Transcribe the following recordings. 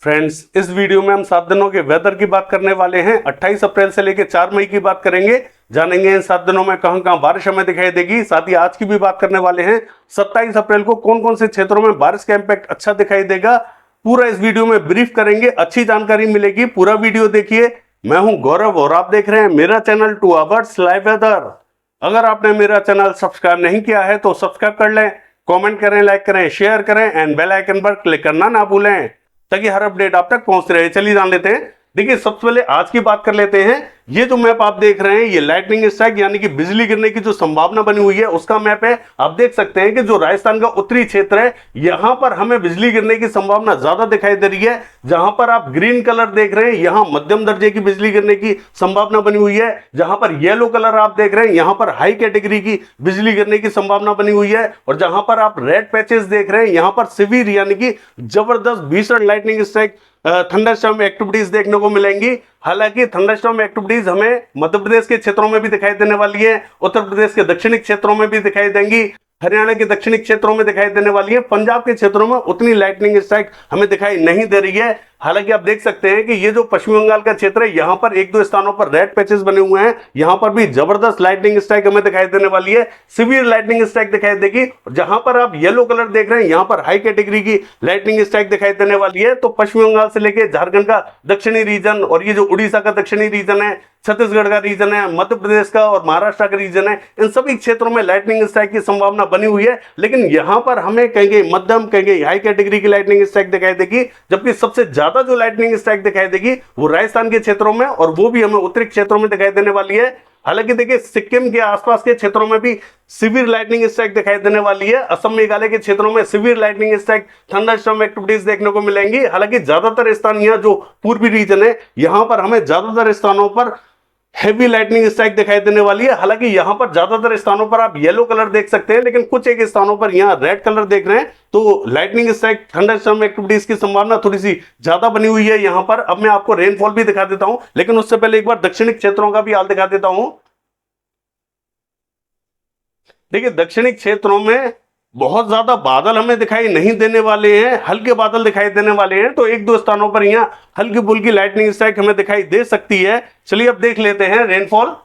Friends, इस video में हम 7 दिनों के वेदर की बात करने वाले हैं। 28 अप्रैल से लेकर 4 मई की बात करेंगे। जानेंगे इन 7 दिनों में कहां कहां बारिश हमें दिखाई देगी। साथ ही आज की भी बात करने वाले हैं। 27 अप्रैल को कौन कौन से क्षेत्रों में बारिश का इंपैक्ट अच्छा दिखाई देगा, पूरा इस वीडियो में ब्रीफ करेंगे। अच्छी जानकारी मिलेगी, पूरा वीडियो देखिए। मैं हूं गौरव और आप देख रहे हैं मेरा चैनल 2 आवर्स लाइव वेदर। अगर आपने मेरा चैनल सब्सक्राइब नहीं किया है तो सब्सक्राइब कर लें, कमेंट करें, लाइक करें, शेयर करें एंड बेल आइकन पर क्लिक करना ना भूलें ताकि हर अपडेट आप तक पहुंच रहे। चलिए जान लेते हैं। देखिए, सबसे पहले आज की बात कर लेते हैं। ये जो मैप आप देख रहे हैं, ये लाइटनिंग स्ट्राइक यानी कि बिजली गिरने की जो संभावना बनी हुई है उसका मैप है। आप देख सकते हैं कि जो राजस्थान का उत्तरी क्षेत्र है, यहां पर हमें बिजली गिरने की संभावना ज्यादा दिखाई दे रही है। जहां पर आप ग्रीन कलर देख रहे हैं, यहां मध्यम दर्जे की बिजली गिरने की संभावना बनी हुई है। जहां पर येलो कलर आप देख रहे हैं, यहां पर हाई कैटेगरी की बिजली गिरने की संभावना बनी हुई है। और जहां पर आप रेड पैचेस देख रहे हैं, यहां पर सिवियर यानी कि जबरदस्त भीषण लाइटनिंग स्ट्राइक थंडरस्टॉर्म एक्टिविटीज देखने को मिलेंगी। हालांकि थंडरस्टॉर्म एक्टिविटीज हमें मध्य प्रदेश के क्षेत्रों में भी दिखाई देने वाली है, उत्तर प्रदेश के दक्षिणी क्षेत्रों में भी दिखाई देंगी, हरियाणा के दक्षिणी क्षेत्रों में दिखाई देने वाली है। पंजाब के क्षेत्रों में उतनी लाइटनिंग स्ट्राइक हमें दिखाई नहीं दे रही है। हालांकि आप देख सकते हैं कि ये जो पश्चिम बंगाल का क्षेत्र है, यहां पर एक दो स्थानों पर रेड पैचेस बने हुए हैं। यहां पर भी जबरदस्त लाइटनिंग स्ट्राइक हमें दिखाई देने वाली है, सिवियर लाइटनिंग स्ट्राइक दिखाई देगी। जहां पर आप येलो कलर देख रहे हैं, यहां पर हाई कैटेगरी की लाइटनिंग स्ट्राइक दिखाई देने वाली है। तो पश्चिम बंगाल से लेकर झारखंड का दक्षिणी रीजन और ये जो उड़ीसा का दक्षिणी रीजन है, छत्तीसगढ़ का रीजन है, मध्य प्रदेश का और महाराष्ट्र का रीजन है, इन सभी क्षेत्रों में लाइटनिंग स्ट्राइक की संभावना बनी हुई है। लेकिन यहां पर हमें कहेंगे मध्यम, कहेंगे हाई कैटेगरी की लाइटनिंग स्ट्राइक दिखाई देगी। जबकि सबसे ज्यादा जो लाइटनिंग स्ट्राइक दिखाई देगी वो राजस्थान के क्षेत्रों में, और वो भी हमें उत्तरी क्षेत्रों में दिखाई देने वाली है। हालांकि देखिए, सिक्किम के आसपास के क्षेत्रों में भी सिवियर लाइटनिंग स्ट्राइक दिखाई देने वाली है। असम, मेघालय के क्षेत्रों में severe lightning strike thunderstorm activities देखने को मिलेंगी। हालांकि ज्यादातर स्थान यहां जो पूर्वी रीजन है, यहां पर हमें ज्यादातर स्थानों पर हेवी लाइटनिंग स्ट्राइक दिखाई देने वाली है। हालांकि यहां पर ज्यादातर स्थानों पर आप येलो कलर देख सकते हैं, लेकिन कुछ एक स्थानों पर यहां रेड कलर देख रहे हैं। तो लाइटनिंग स्ट्राइक थंडरस्टॉर्म एक्टिविटीज की संभावना थोड़ी सी ज्यादा बनी हुई है यहां पर। अब मैं आपको रेनफॉल भी दिखा देता हूं, लेकिन उससे पहले एक बार दक्षिणी क्षेत्रों का भी हाल दिखा देता हूं। देखिए, दक्षिणी क्षेत्रों में बहुत ज्यादा बादल हमें दिखाई नहीं देने वाले हैं, हल्के बादल दिखाई देने वाले हैं। तो एक दो स्थानों पर यहां हल्की फुल्की लाइटनिंग स्ट्राइक हमें दिखाई दे सकती है। चलिए अब देख लेते हैं रेनफॉल।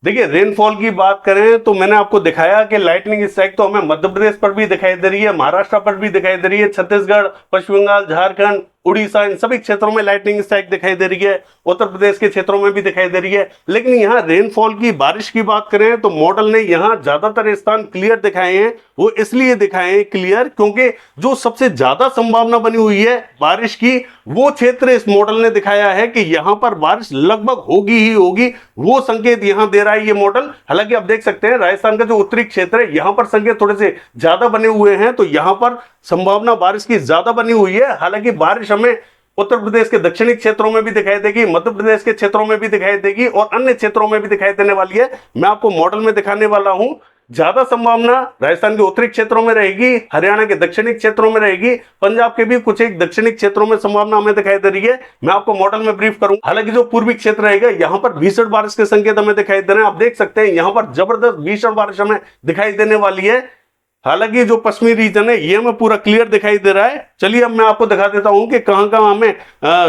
देखिए, रेनफॉल की बात करें तो मैंने आपको दिखाया कि लाइटनिंग स्ट्राइक तो हमें मध्य प्रदेश पर भी दिखाई दे रही है, महाराष्ट्र पर भी दिखाई दे रही है, छत्तीसगढ़, पश्चिम बंगाल, झारखंड, उड़ीसा, इन सभी क्षेत्रों में लाइटनिंग स्ट्राइक दिखाई दे रही है। उत्तर प्रदेश के क्षेत्रों में भी दिखाई दे रही है। लेकिन यहाँ रेनफॉल की, बारिश की बात करें तो मॉडल ने यहाँ ज्यादातर स्थान क्लियर दिखाए हैं। वो इसलिए दिखाए हैं क्लियर क्योंकि जो सबसे ज्यादा संभावना बनी हुई है बारिश की, वो क्षेत्र इस मॉडल ने दिखाया है कि यहां पर बारिश लगभग होगी ही होगी। वो संकेत यहां दे रहा है ये मॉडल। हालांकि आप देख सकते हैं राजस्थान का जो उत्तरी क्षेत्र है, यहां पर संकेत थोड़े से ज्यादा बने हुए हैं, तो यहां पर संभावना बारिश की ज्यादा बनी हुई है। हालांकि बारिश हमें उत्तर प्रदेश के दक्षिणी क्षेत्रों में भी दिखाई देगी, मध्य प्रदेश के क्षेत्रों में भी दिखाई देगी और अन्य क्षेत्रों में भी दिखाई देने वाली है। मैं आपको मॉडल में दिखाने वाला हूं। ज्यादा संभावना राजस्थान के उत्तरी क्षेत्रों में रहेगी, हरियाणा के दक्षिणी क्षेत्रों में रहेगी, पंजाब के भी कुछ एक दक्षिणी क्षेत्रों में संभावना हमें दिखाई दे रही है। मैं आपको मॉडल में ब्रीफ करूंगा। हालांकि जो पूर्वी क्षेत्र रहेगा, यहां पर भीषण बारिश के संकेत हमें दिखाई दे रहे हैं। आप देख सकते हैं यहां पर जबरदस्त भीषण बारिश हमें दिखाई देने वाली है। हालांकि जो पश्चिमी रीजन है, ये हमें पूरा क्लियर दिखाई दे रहा है। चलिए अब मैं आपको दिखा देता हूं कि कहां कहां हमें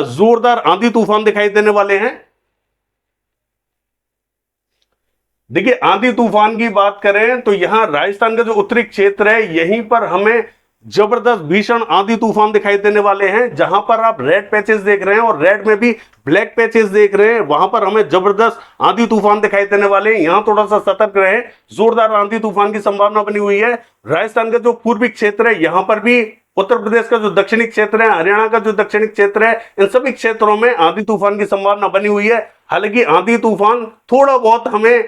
जोरदार आंधी तूफान दिखाई देने वाले हैं। देखिए, आंधी तूफान की बात करें तो यहां राजस्थान का जो उत्तरी क्षेत्र है, यहीं पर हमें जबरदस्त भीषण आंधी तूफान दिखाई देने वाले हैं। जहां पर आप रेड पैचेस देख रहे हैं और रेड में भी ब्लैक पैचेस देख रहे हैं, वहां पर हमें जबरदस्त आंधी तूफान दिखाई देने वाले हैं। यहां थोड़ा सा सतर्क रहें, जोरदार आंधी तूफान की संभावना बनी हुई है। राजस्थान का जो पूर्वी क्षेत्र है, यहां पर भी उत्तर प्रदेश का जो दक्षिणी क्षेत्र है, हरियाणा का जो दक्षिणी क्षेत्र है, इन सभी क्षेत्रों में आंधी तूफान की संभावना बनी हुई है। हालांकि आंधी तूफान थोड़ा बहुत हमें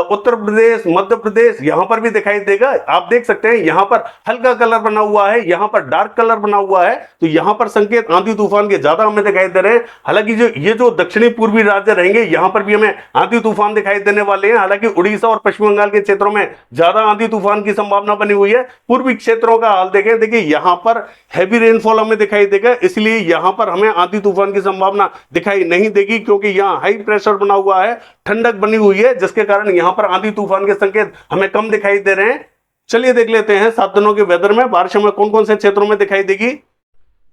उत्तर प्रदेश, मध्य प्रदेश, यहां पर भी दिखाई देगा। आप देख सकते हैं यहां पर हल्का कलर बना हुआ है, यहां पर डार्क कलर बना हुआ है, तो यहां पर संकेत आंधी तूफान के ज्यादा हमें दिखाई दे रहे हैं। हालांकि जो दक्षिणी पूर्वी राज्य रहेंगे, यहां पर भी हमें आंधी तूफान दिखाई देने वाले हैं। हालांकि उड़ीसा और पश्चिम बंगाल के क्षेत्रों में ज्यादा आंधी तूफान की संभावना बनी हुई है। पूर्वी क्षेत्रों का हाल देखें, देखिए यहां पर हैवी रेनफॉल हमें दिखाई देगा, इसलिए यहां पर हमें आंधी तूफान की संभावना दिखाई नहीं देगी, क्योंकि यहां हाई प्रेशर बना हुआ है, ठंडक बनी हुई है, जिसके कारण यहाँ पर आंधी तूफान के संकेत हमें कम दिखाई दे रहे हैं। चलिए देख लेते हैं 7 दिनों के वेदर में बारिश हमें कौन कौन से क्षेत्रों में दिखाई देगी।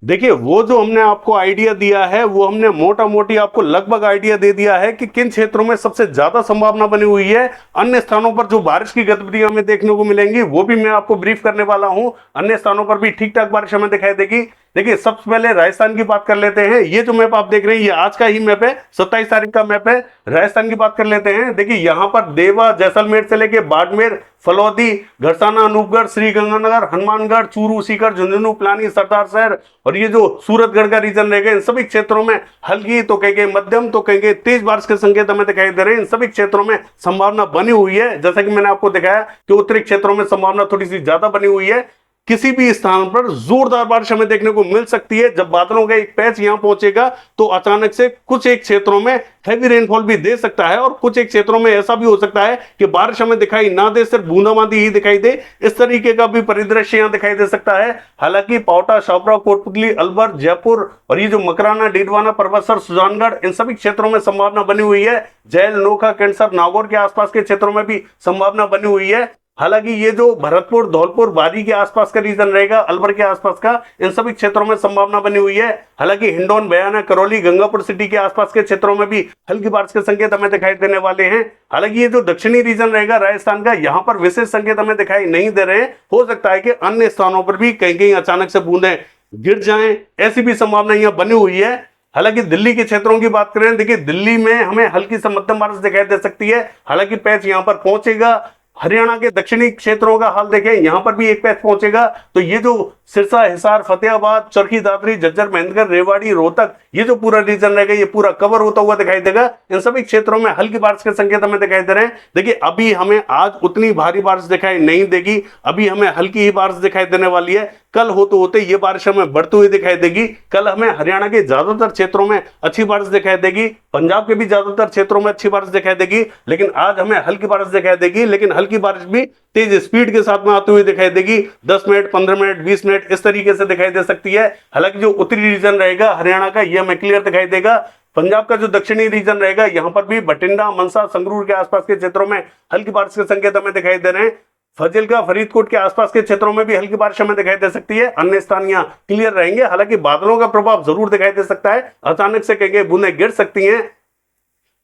देखिए, वो जो हमने आपको आइडिया दिया है वो हमने मोटा मोटी आपको लगभग आइडिया दे दिया है कि किन क्षेत्रों में सबसे ज्यादा संभावना बनी हुई है। अन्य स्थानों पर जो बारिश की गतिविधियां हमें देखने को मिलेंगी वो भी मैं आपको ब्रीफ करने वाला हूं। अन्य स्थानों पर भी ठीक ठाक बारिश हमें दिखाई देगी। देखिए, सबसे पहले राजस्थान की बात कर लेते हैं। ये जो मैप आप देख रहे हैं ये आज का ही मैप है, 27 तारीख का मैप है। राजस्थान की बात कर लेते हैं। देखिए, यहाँ पर देवा, जैसलमेर से लेके बाड़मेर, फलौदी, घरसाना, अनूपगढ़, श्रीगंगानगर, हनुमानगढ़, चूरू, सीकर, झुंझुनू, पिलानी, सरदार शहर और ये जो सूरतगढ़ का रीजन रहेगा, इन सभी क्षेत्रों में हल्की तो कहेंगे मध्यम तो कहेंगे तेज बारिश के संकेत हमें दिखाई दे रहे हैं। इन सभी क्षेत्रों में संभावना बनी हुई है। जैसा कि मैंने आपको दिखाया कि उत्तरी क्षेत्रों में संभावना थोड़ी सी ज्यादा बनी हुई है। किसी भी स्थान पर जोरदार बारिश हमें देखने को मिल सकती है। जब बादलों का एक पैच यहां पहुंचेगा तो अचानक से कुछ एक क्षेत्रों में हैवी रेनफॉल भी दे सकता है और कुछ एक क्षेत्रों में ऐसा भी हो सकता है कि बारिश हमें दिखाई ना दे, सिर्फ बूंदाबांदी ही दिखाई दे। इस तरीके का भी परिदृश्य यहां दिखाई दे सकता है। हालांकि पावटा, शाहपुरा, कोटपुतली, अलवर, जयपुर और ये जो मकराना, डीडवाना, परबतसर, सुजानगढ़, इन सभी क्षेत्रों में संभावना बनी हुई है। जैल, नोखा, कैंसर, नागौर के आसपास के क्षेत्रों में भी संभावना बनी हुई है। हालांकि ये जो भरतपुर, धौलपुर, बारी के आसपास का रीजन रहेगा, अलवर के आसपास का, इन सभी क्षेत्रों में संभावना बनी हुई है। हालांकि हिंडौन, बयाना, करौली, गंगापुर सिटी के आसपास के क्षेत्रों में भी हल्की बारिश के संकेत हमें दिखाई देने वाले हैं। हालांकि ये जो दक्षिणी रीजन रहेगा राजस्थान का, यहाँ पर विशेष संकेत हमें दिखाई नहीं दे रहे हैं। हो सकता है कि अन्य स्थानों पर भी कहीं कहीं अचानक से बूंदें गिर जाएं, ऐसी भी संभावना यहाँ बनी हुई है। हालांकि दिल्ली के क्षेत्रों की बात करें, देखिए दिल्ली में हमें हल्की से मध्यम बारिश दिखाई दे सकती है। हालांकि पैच यहाँ पर पहुंचेगा। हरियाणा के दक्षिणी क्षेत्रों का हाल देखें, यहां पर भी एक पैच पहुंचेगा। तो ये जो सिरसा, हिसार, फतेहाबाद, चरखी दादरी, झज्जर, महेंद्रगढ़, रेवाड़ी, रोहतक, ये जो पूरा रीजन रहेगा ये पूरा कवर होता हुआ दिखाई देगा। इन सभी क्षेत्रों में हल्की बारिश के संकेत हमें दिखाई दे रहे हैं। देखिए, अभी हमें आज उतनी भारी बारिश दिखाई नहीं देगी, अभी हमें हल्की ही बारिश दिखाई देने वाली है। कल होते होते ये बारिश हमें बढ़ती हुई दिखाई देगी। कल हमें हरियाणा के ज्यादातर क्षेत्रों में अच्छी बारिश दिखाई देगी, पंजाब के भी ज्यादातर क्षेत्रों में अच्छी बारिश दिखाई देगी। लेकिन आज हमें हल्की बारिश दिखाई देगी, लेकिन हल्की बारिश भी तेज स्पीड के साथ में आती हुई दिखाई देगी। 10 मिनट, 15 मिनट, 20 मिनट इस तरीके से दिखाई दे सकती है। हालांकि जो उत्तरी रीजन रहेगा हरियाणा का, यह हमें क्लियर दिखाई देगा। पंजाब का जो दक्षिणी रीजन रहेगा, यहां पर भी बठिंडा, मनसा, संगरूर के आसपास के क्षेत्रों में हल्की बारिश के संकेत हमें दिखाई दे रहे हैं। फजिल्का, फरीदकोट के आसपास के क्षेत्रों में भी हल्की बारिश हमें दिखाई दे सकती है। अन्य स्थान यहाँ क्लियर रहेंगे। हालांकि बादलों का प्रभाव जरूर दिखाई दे सकता है, अचानक से कहीं बूंदें गिर सकती हैं।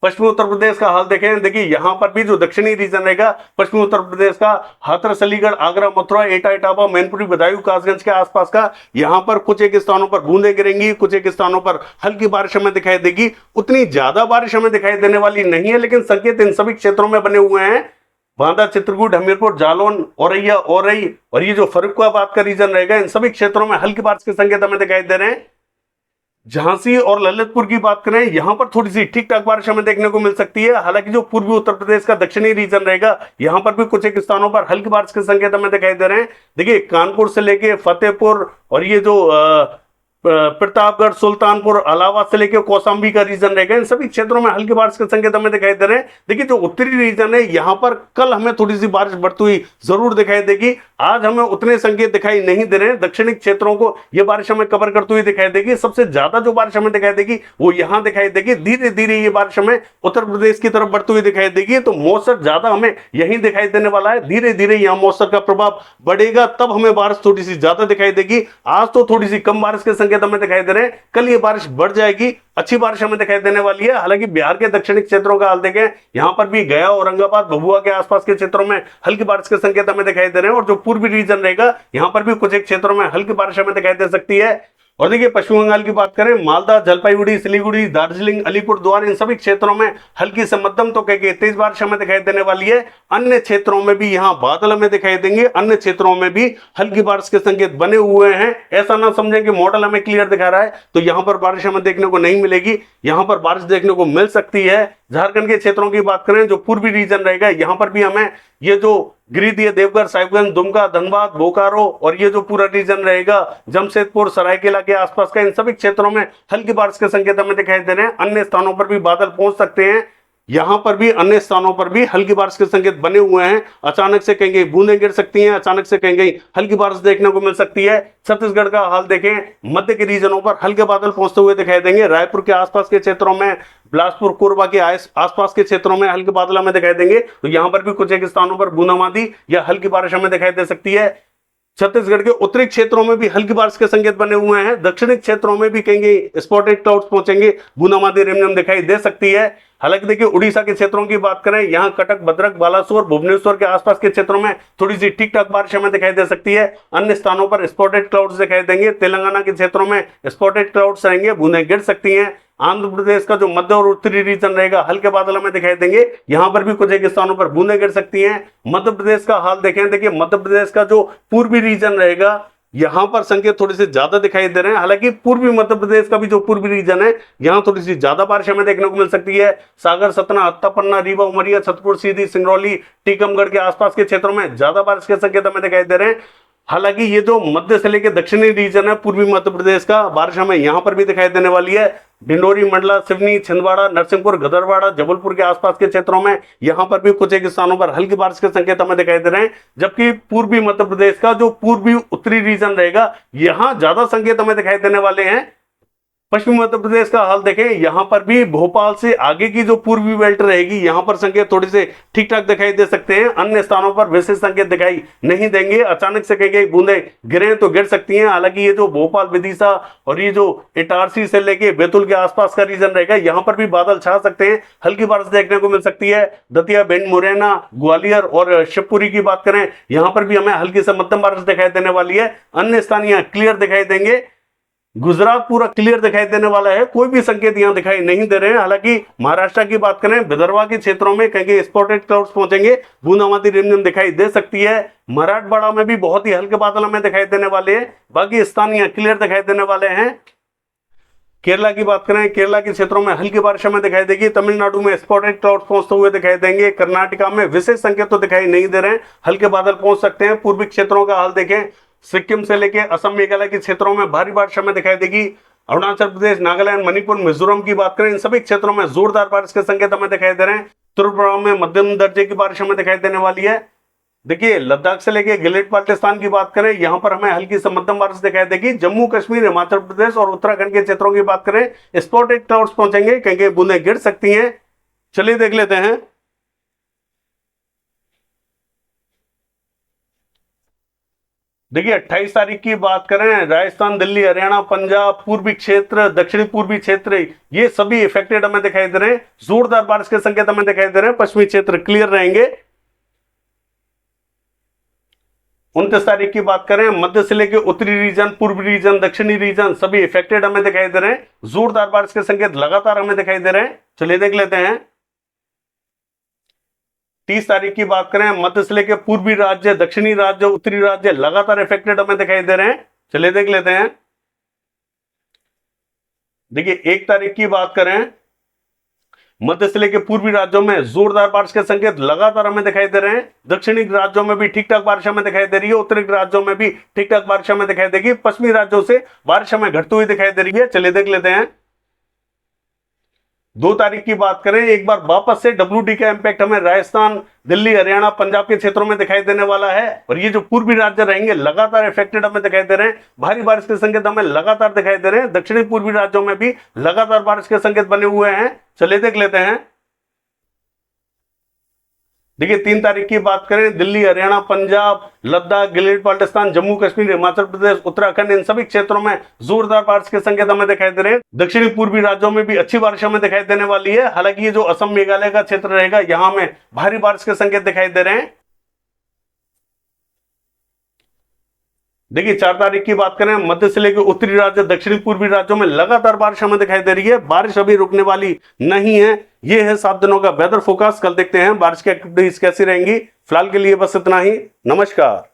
पश्चिमी उत्तर प्रदेश का हाल देखें, देखिए यहां पर भी जो दक्षिणी रीजन रहेगा पश्चिमी उत्तर प्रदेश का, हाथरस, अलीगढ़, आगरा, मथुरा, एटा, इटावा, मैनपुरी, बदायूं, कासगंज के आसपास का, यहां पर कुछ एक स्थानों पर बूंदें गिरेंगी, कुछ एक स्थानों पर हल्की बारिश हमें दिखाई देगी। उतनी ज्यादा बारिश हमें दिखाई देने वाली नहीं है, लेकिन संकेत इन सभी क्षेत्रों में बने हुए हैं। बांदा, चित्रकूट, हमीरपुर, जालौन, औरैया, औरई और ये जो फर्रुखाबाद का रीजन रहेगा, इन सभी क्षेत्रों में हल्की बारिश के संकेत हमें दिखाई दे रहे हैं। झांसी और ललितपुर की बात करें, यहां पर थोड़ी सी ठीक ठाक बारिश हमें देखने को मिल सकती है। हालांकि जो पूर्वी उत्तर प्रदेश का दक्षिणी रीजन रहेगा, यहां पर भी कुछ एक स्थानों पर हल्की बारिश के संकेत हमें दिखाई दे रहे हैं। देखिए, कानपुर से लेके फतेहपुर और ये जो प्रतापगढ़, सुल्तानपुर, इलाहाबाद से लेकर कौशाम्बी का रीजन रहेगा, इन सभी क्षेत्रों में हल्की बारिश के संकेत हमें दिखाई दे रहे हैं। देखिए, जो उत्तरी रीजन है यहां पर कल हमें थोड़ी सी बारिश बढ़ती हुई जरूर दिखाई देगी। आज हमें उतने संकेत दिखाई नहीं दे रहे हैं। दक्षिणी क्षेत्रों को यह बारिश हमें कवर करती हुई दिखाई देगी। सबसे ज्यादा जो बारिश हमें दिखाई देगी वो यहां दिखाई देगी। धीरे धीरे ये बारिश हमें उत्तर प्रदेश की तरफ बढ़ती हुई दिखाई देगी। तो मौसम ज्यादा हमें यहीं दिखाई देने वाला है। धीरे धीरे यहां मौसम का प्रभाव बढ़ेगा, तब हमें बारिश थोड़ी सी ज्यादा दिखाई देगी। आज तो थोड़ी सी कम बारिश के संकेत हमें दिखाई दे रहे हैं, कल ये बारिश बढ़ जाएगी, अच्छी बारिश हमें दिखाई देने वाली है। हालांकि बिहार के दक्षिणी क्षेत्रों का हाल देखें, यहां पर भी गया, औरंगाबाद, भभुआ के आसपास के क्षेत्रों में हल्की बारिश के संकेत हमें दिखाई दे रहे हैं। और जो पूर्वी रीजन रहेगा, यहां पर भी कुछ एक क्षेत्रों में हल्की बारिश हमें दिखाई दे सकती है। और देखिए, पश्चिम बंगाल की बात करें, मालदा, जलपाईगुड़ी, सिलीगुड़ी, दार्जिलिंग, अलीपुरद्वार, इन सभी क्षेत्रों में हल्की से मध्यम तो कहीं तेज बारिश हमें दिखाई देने वाली है। अन्य क्षेत्रों में भी यहाँ बादल हमें दिखाई देंगे, अन्य क्षेत्रों में भी हल्की बारिश के संकेत बने हुए हैं। ऐसा ना समझें कि मॉडल हमें क्लियर दिखा रहा है तो यहाँ पर बारिश हमें देखने को नहीं मिलेगी, यहाँ पर बारिश देखने को मिल सकती है। झारखंड के क्षेत्रों की बात करें, जो पूर्वी रीजन रहेगा, यहाँ पर भी हमें ये जो गिरिडीह, देवघर, साहिबगंज, दुमका, धनबाद, बोकारो और ये जो पूरा रीजन रहेगा, जमशेदपुर, सरायकेला के आसपास का, इन सभी क्षेत्रों में हल्की बारिश के संकेत हमें दिखाई दे रहे हैं। अन्य स्थानों पर भी बादल पहुंच सकते हैं। यहां पर भी अन्य स्थानों पर भी हल्की बारिश के संकेत बने हुए हैं। अचानक से कहीं कहीं बूंदें गिर सकती हैं, अचानक से कहीं कहीं हल्की बारिश देखने को मिल सकती है। छत्तीसगढ़ का हाल देखें, मध्य के रीजनों पर हल्के बादल पहुंचते हुए दिखाई देंगे। रायपुर के आसपास के क्षेत्रों में, बिलासपुर कोरबा के आसपास के क्षेत्रों में हल्के बादल हमें दिखाई देंगे। तो यहां पर भी कुछ एक स्थानों पर बूंदाबांदी या हल्की बारिश हमें दिखाई दे सकती है। छत्तीसगढ़ के उत्तरी क्षेत्रों में भी हल्की बारिश के संकेत बने हुए हैं। दक्षिणी क्षेत्रों में भी कहीं स्पॉटेड क्लाउड्स पहुंचेंगे, बूंदाबांदी रिमझिम दिखाई दे सकती है। हालांकि देखिए, उड़ीसा के क्षेत्रों की बात करें, यहां कटक, भद्रक, बालासोर, भुवनेश्वर के आसपास के क्षेत्रों में थोड़ी सी ठीक ठाक बारिश हमें दिखाई दे सकती है। अन्य स्थानों पर स्पॉटेड क्लाउड्स दिखाई देंगे। तेलंगाना के क्षेत्रों में स्पॉटेड क्लाउड्स रहेंगे, बूंदें गिर सकती हैं। आंध्र प्रदेश का जो मध्य और उत्तरी रीजन रहेगा, हल्के बादल हमें दिखाई देंगे, यहां पर भी कुछ एक स्थानों पर बूंदें गिर सकती हैं। मध्य प्रदेश का हाल देखें, देखिए मध्य प्रदेश का जो पूर्वी रीजन रहेगा, यहां पर संकेत थोड़े से ज्यादा दिखाई दे रहे हैं। हालांकि पूर्वी मध्य प्रदेश का भी जो पूर्वी रीजन है, यहां थोड़ी सी ज्यादा बारिश हमें देखने को मिल सकती है। सागर, सतना, हत्ता, पन्ना, रीवा, उमरिया, छतरपुर, सीधी, सिंगरौली, टीकमगढ़ के आसपास के क्षेत्रों में ज्यादा बारिश के संकेत हमें दिखाई दे रहे हैं। हालांकि ये जो मध्य से लेकर दक्षिणी रीजन है पूर्वी मध्य प्रदेश का, बारिश हमें यहां पर भी दिखाई देने वाली है। डिंडोरी, मंडला, सिवनी, छिंदवाड़ा, नरसिंहपुर, गदरवाड़ा, जबलपुर के आसपास के क्षेत्रों में यहां पर भी कुछ एक स्थानों पर हल्की बारिश के संकेत हमें दिखाई दे रहे हैं। जबकि पूर्वी मध्य प्रदेश का जो पूर्वी उत्तरी रीजन रहेगा, यहां ज्यादा संकेत हमें दिखाई देने वाले हैं। पश्चिमी मध्य प्रदेश का हाल देखें, यहां पर भी भोपाल से आगे की जो पूर्वी बेल्ट रहेगी, यहां पर संकेत थोड़े से ठीक ठाक दिखाई दे सकते हैं। अन्य स्थानों पर विशेष संकेत दिखाई नहीं देंगे। अचानक से कहीं कहीं बूंदें गिरे तो गिर सकती हैं। हालांकि ये जो भोपाल, विदिशा और ये जो इटारसी से लेके बैतूल के आसपास का रीजन रहेगा, यहां पर भी बादल छा सकते हैं, हल्की बारिश देखने को मिल सकती है। दतिया, भिंड, मुरैना, ग्वालियर और शिवपुरी की बात करें, यहां पर भी हमें हल्की से मध्यम बारिश दिखाई देने वाली है। अन्य स्थान यहां क्लियर दिखाई देंगे। गुजरात पूरा क्लियर दिखाई देने वाला है, कोई भी संकेत यहां दिखाई नहीं दे रहे हैं। हालांकि महाराष्ट्र की बात करें, विदर्भा के क्षेत्रों में कहीं स्पॉटेड क्लाउड्स पहुंचेंगे, बूंदाबांदी रिमझिम दिखाई दे सकती है। मराठवाड़ा में भी बहुत ही हल्के बादल हमें दिखाई देने वाले हैं। बाकी स्थान यहां क्लियर दिखाई देने वाले हैं। केरला की बात करें, केरला के क्षेत्रों में हल्की बारिश हमें दिखाई देगी। तमिलनाडु में स्पॉटेड क्लाउड्स पहुंचते हुए दिखाई देंगे। कर्नाटका में विशेष संकेत तो दिखाई नहीं दे रहे हैं, हल्के बादल पहुंच सकते हैं। पूर्वी क्षेत्रों का हाल देखें, सिक्किम से लेकर असम, मेघालय के क्षेत्रों में भारी बारिश हमें दिखाई देगी। अरुणाचल प्रदेश, नागालैंड, मणिपुर, मिजोरम की बात करें, इन सभी क्षेत्रों में जोरदार बारिश के संकेत हमें दिखाई दे रहे हैं। त्रिपुरा में मध्यम दर्जे की बारिश हमें दिखाई देने वाली है। देखिए, लद्दाख से लेकर गिलगित बाल्टिस्तान की बात करें, यहां पर हमें हल्की से मध्यम बारिश दिखाई देगी। जम्मू कश्मीर, हिमाचल प्रदेश और उत्तराखंड के क्षेत्रों की बात करें, स्पॉटेड क्लाउड्स पहुंचेंगे, कहीं कहीं बूंदें गिर सकती हैं। चलिए देख लेते हैं। देखिए, 28 तारीख की बात करें, राजस्थान, दिल्ली, हरियाणा, पंजाब, पूर्वी क्षेत्र, दक्षिणी पूर्वी क्षेत्र, ये सभी इफेक्टेड हमें दिखाई दे रहे हैं। जोरदार बारिश के संकेत हमें दिखाई दे रहे हैं। पश्चिमी क्षेत्र क्लियर रहेंगे। 29 तारीख की बात करें, मध्य से लेकर उत्तरी रीजन, पूर्वी रीजन, दक्षिणी रीजन सभी इफेक्टेड हमें दिखाई दे रहे हैं। जोरदार बारिश के संकेत लगातार हमें दिखाई दे रहे हैं। चलिए देख लेते हैं। 30 तारीख की बात करें, मध्य से लेकर पूर्वी राज्य, दक्षिणी राज्य, उत्तरी राज्य लगातार इफेक्टेड हमें दिखाई दे रहे हैं। चलिए देख लेते हैं। देखिए, 1 तारीख की बात करें, मध्य से लेकर पूर्वी राज्यों में जोरदार बारिश के संकेत लगातार हमें दिखाई दे रहे हैं। दक्षिणी राज्यों में भी ठीक ठाक बारिश हमें दिखाई दे रही है। उत्तरी राज्यों में भी ठीक ठाक बारिश हमें दिखाई देगी। पश्चिमी राज्यों से बारिश हमें घटती हुई दिखाई दे रही है। चलिए देख लेते हैं। 2 तारीख की बात करें, एक बार वापस से WD का इंपैक्ट हमें राजस्थान, दिल्ली, हरियाणा, पंजाब के क्षेत्रों में दिखाई देने वाला है। और ये जो पूर्वी राज्य रहेंगे लगातार इफेक्टेड हमें दिखाई दे रहे हैं। भारी बारिश के संकेत हमें लगातार दिखाई दे रहे हैं। दक्षिणी पूर्वी राज्यों में भी लगातार बारिश के संकेत बने हुए हैं। चलिए देख लेते हैं। देखिए, 3 तारीख की बात करें, दिल्ली, हरियाणा, पंजाब, लद्दाख, गिलगित बाल्टिस्तान, जम्मू कश्मीर, हिमाचल प्रदेश, उत्तराखंड, इन सभी क्षेत्रों में जोरदार बारिश के संकेत हमें दिखाई दे रहे हैं। दक्षिणी पूर्वी राज्यों में भी अच्छी बारिश हमें दिखाई देने वाली है। हालांकि ये जो असम, मेघालय का क्षेत्र रहेगा, यहां में भारी बारिश के संकेत दिखाई दे रहे हैं। देखिए, 4 तारीख की बात करें, मध्य से लेकर उत्तरी राज्य, दक्षिणी पूर्वी राज्यों में लगातार बारिश हमें दिखाई दे रही है। बारिश अभी रुकने वाली नहीं है। ये है 7 दिनों का वेदर फोरकास्ट। कल देखते हैं बारिश की एक्टिविटीज कैसी रहेंगी। फिलहाल के लिए बस इतना ही। नमस्कार।